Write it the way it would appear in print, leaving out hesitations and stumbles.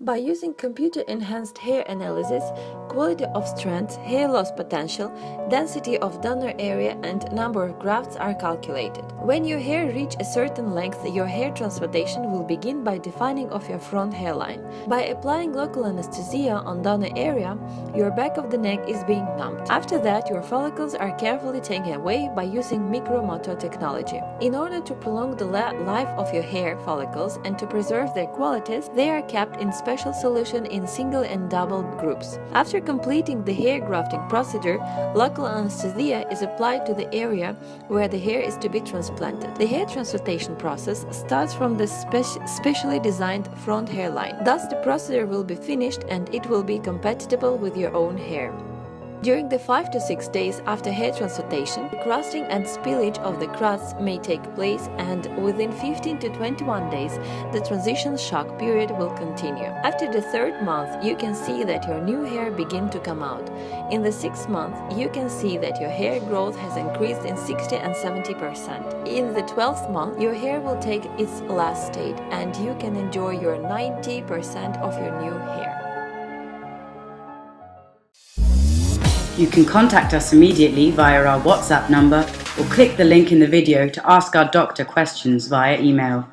By using computer-enhanced hair analysis, quality of strands, hair loss potential, density of donor area, and number of grafts are calculated. When your hair reaches a certain length, your hair transplantation will begin by defining of your front hairline. By applying local anesthesia on donor area, your back of the neck is being numbed. After that, your follicles are carefully taken away by using micromotor technology. In order to prolong the life of your hair follicles and to preserve their qualities, they are kept in special solution in single and double groups. After completing the hair grafting procedure, local anesthesia is applied to the area where the hair is to be transplanted. The hair transplantation process starts from the specially designed front hairline. Thus, the procedure will be finished and it will be compatible with your own hair. During the 5 to 6 days after hair transplantation, the crusting and spillage of the crusts may take place, and within 15 to 21 days, the transition shock period will continue. After the 3rd month, you can see that your new hair begin to come out. In the 6th month, you can see that your hair growth has increased in 60 and 70%. In the 12th month, your hair will take its last state, and you can enjoy your 90% of your new hair. You can contact us immediately via our WhatsApp number or click the link in the video to ask our doctor questions via email.